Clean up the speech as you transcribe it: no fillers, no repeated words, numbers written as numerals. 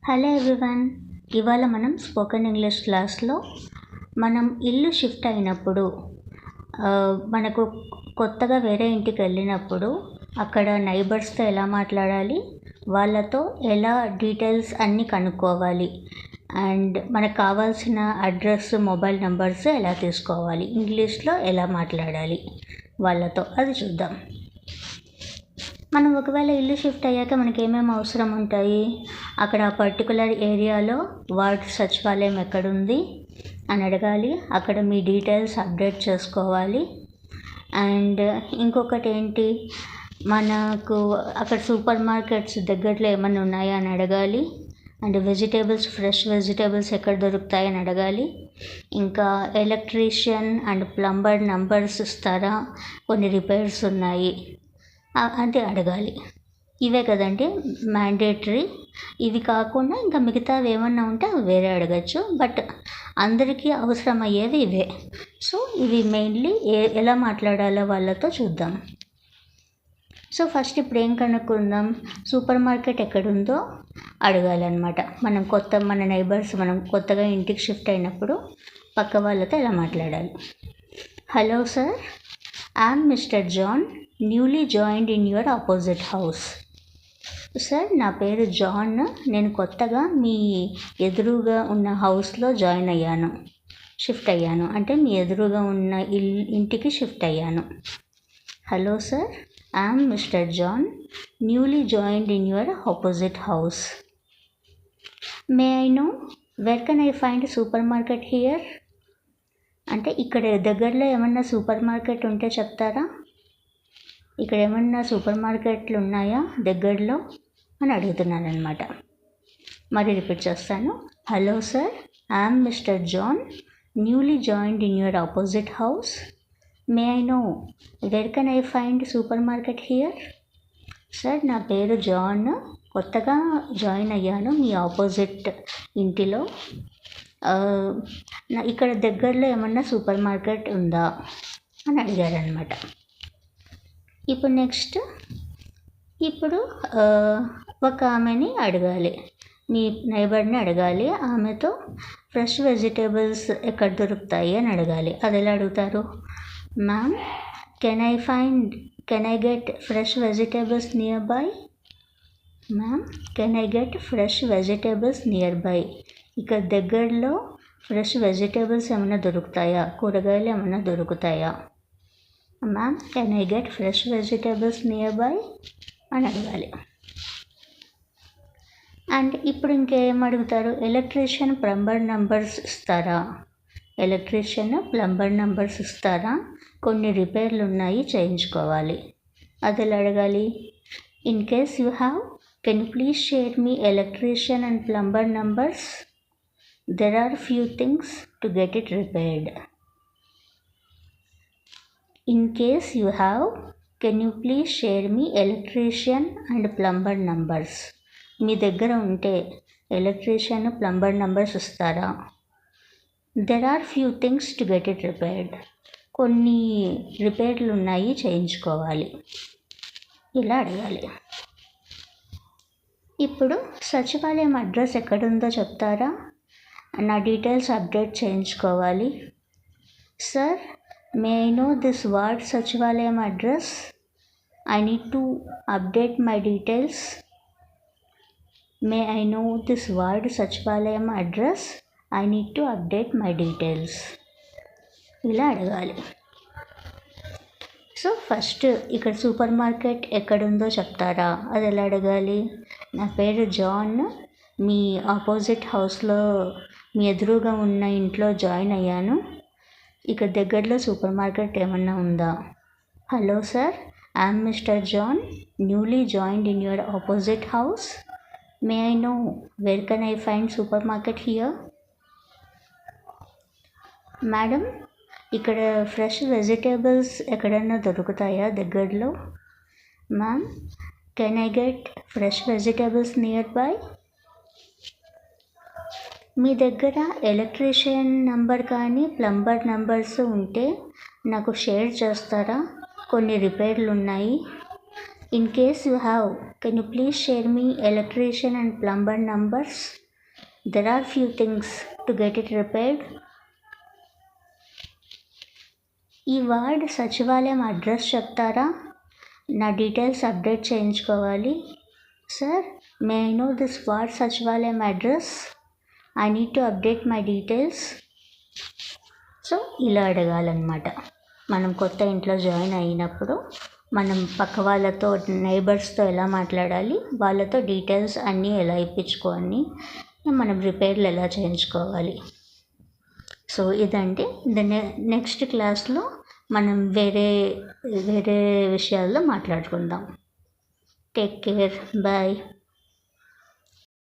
Hello everyone. ఇవాళ మనం spoken English క్లాస్లో మనం ఇల్లు షిఫ్ట్ అయినప్పుడు మనకు కొత్తగా వేరే ఇంటికి వెళ్ళినప్పుడు అక్కడ నైబర్స్తో ఎలా మాట్లాడాలి, వాళ్ళతో ఎలా డీటెయిల్స్ అన్నీ కనుక్కోవాలి, అండ్ మనకు కావాల్సిన అడ్రస్, మొబైల్ నెంబర్స్ ఎలా తీసుకోవాలి, ఇంగ్లీష్లో ఎలా మాట్లాడాలి వాళ్ళతో, అది చూద్దాం. మనం ఒకవేళ ఇల్లు షిఫ్ట్ అయ్యాక మనకి ఏమేమి అవసరం ఉంటాయి, అక్కడ పర్టికులర్ ఏరియాలో వార్డ్ సచివాలయం ఎక్కడుంది అని అడగాలి, అక్కడ మీ డీటెయిల్స్ అప్డేట్ చేసుకోవాలి. అండ్ ఇంకొకటి ఏంటి, మనకు అక్కడ సూపర్ మార్కెట్స్ దగ్గరలో ఏమైనా ఉన్నాయా అని అడగాలి. అండ్ వెజిటేబుల్స్, ఫ్రెష్ వెజిటేబుల్స్ ఎక్కడ దొరుకుతాయని అడగాలి. ఇంకా ఎలక్ట్రీషియన్ అండ్ ప్లంబర్ నంబర్స్ ఇస్తారా, కొన్ని రిపేర్స్ ఉన్నాయి అంటే అడగాలి. ఇవే కదండి మ్యాండేటరీ. ఇవి కాకుండా ఇంకా మిగతావి ఏమన్నా ఉంటే అవి వేరే అడగచ్చు, బట్ అందరికీ అవసరమయ్యేవి ఇవే. సో ఇవి మెయిన్లీ ఎలా మాట్లాడాలో వాళ్ళతో చూద్దాం. సో ఫస్ట్ ఇప్పుడు ఏం కనుక్కుందాం, సూపర్ మార్కెట్ ఎక్కడుందో అడగాలన్నమాట. మన నైబర్స్, మనం కొత్తగా ఇంటికి షిఫ్ట్ అయినప్పుడు పక్క వాళ్ళతో ఎలా మాట్లాడాలి. Hello sir, I'm mister John, newly joined in your opposite house. Sir, నా పేరు జాన్, నేను కొత్తగా మీ ఎదురుగా ఉన్న హౌస్లో షిఫ్ట్ అయ్యాను, అంటే మీ ఎదురుగా ఉన్న ఇంటికి షిఫ్ట్ అయ్యాను. Hello sir, I'm mister John, newly joined in your opposite house. May I know where can I find super market here? అంటే ఇక్కడ దగ్గరలో ఏమన్నా సూపర్ మార్కెట్ ఉంటే చెప్తారా, ఇక్కడ ఏమన్నా సూపర్ మార్కెట్లు ఉన్నాయా దగ్గరలో అని అడుగుతున్నాను అనమాట. మరి రిపీట్ చేస్తాను. Hello sir, I'm mister John, newly joined in your opposite house. May I know where can I find super market here? Sir, నా పేరు జాన్, కొత్తగా జాయిన్ అయ్యాను మీ ఆపోజిట్ ఇంటిలో. ఇక్కడ దగ్గరలో ఏమన్నా సూపర్ మార్కెట్ ఉందా అని అడిగారనమాట. ఇప్పుడు నెక్స్ట్, ఒక ఆమెని అడగాలి, మీ నైబర్ని అడగాలి. ఆమెతో ఫ్రెష్ వెజిటేబుల్స్ ఎక్కడ దొరుకుతాయి అని అడగాలి. అది ఎలా అడుగుతారు? Ma'am, can I get fresh vegetables near by? Ma'am, can I get fresh vegetables near by? ఇక్కడ దగ్గరలో ఫ్రెష్ వెజిటేబుల్స్ ఏమైనా దొరుకుతాయా, కూరగాయలు ఏమైనా దొరుకుతాయా? Ma'am, can I get fresh vegetables near by అని అడగాలి. అండ్ ఇప్పుడు ఇంకేం అడుగుతారు, ఎలక్ట్రీషియన్, ప్లంబర్ నంబర్స్ ఇస్తారా, కొన్ని రిపేర్లు ఉన్నాయి, చేయించుకోవాలి. అది ఎలా అడగాలి? In case you have, can you please share me electrician and plumber numbers? There are few things to get it repaired. In case you have, can you please share me electrician and plumber numbers? మీ దగ్గర ఉంటే electrician, plumber numbers ఇస్తారా? There are few things to get it repaired. కొన్ని రిపేర్లు ఉన్నాయి, చేయించుకోవాలి. ఇలా అడగాలి. ఇప్పుడు సచివాలయం అడ్రస్ ఎక్కడుందో చెప్తారా, నా డీటెయిల్స్ అప్డేట్ చేయించుకోవాలి. Sir, may I know this ward Sachivalayam address? I need to update my details. May I know this ward Sachivalayam address? I need to update my details. ఇలా అడగాలి. సో ఫస్ట్ ఇక్కడ super market ఎక్కడుందో చెప్తారా, అది ఎలా అడగాలి? నా పేరు జాన్, మీ ఆపోజిట్ హౌస్లో, మీ ఎదురుగా ఉన్న ఇంట్లో జాయిన్ అయ్యాను, ఇక్కడ దగ్గరలో సూపర్ మార్కెట్ ఏమన్నా ఉందా? Hello sir, I'm mister John, newly joined in your opposite house. May I know where can I find super market here? Madam, ఇక్కడ ఫ్రెష్ వెజిటేబుల్స్ ఎక్కడన్నా దొరుకుతాయా దగ్గరలో? Ma'am, can I get fresh vegetables nearby? మీ దగ్గర electrician number కానీ plumber numbers ఉంటే నాకు share చేస్తారా, కొన్ని రిపేర్లు ఉన్నాయి. In case you have, can you please share me electrician and plumber numbers? There are few things to get it repaired. ఈ వార్డ్ సచివాలయం అడ్రస్ చెప్తారా? నా డీటెయిల్స్ అప్డేట్ చేయించుకోవాలి. Sir, may I know this ward సచివాలయం address? I need to update my details. So ఇలా అడగాలన్నమాట. మనం కొత్త ఇంట్లో జాయిన్ అయినప్పుడు మనం పక్క వాళ్ళతో, నైబర్స్తో ఎలా మాట్లాడాలి, వాళ్ళతో డీటెయిల్స్ అన్నీ ఎలా ఇప్పించుకోవాలి, మనం రిపేర్లు ఎలా చేయించుకోవాలి. సో ఇదండి. నెక్స్ట్ క్లాస్లో మనం వేరే వేరే విషయాల్లో మాట్లాడుకుందాం. Take care, bye.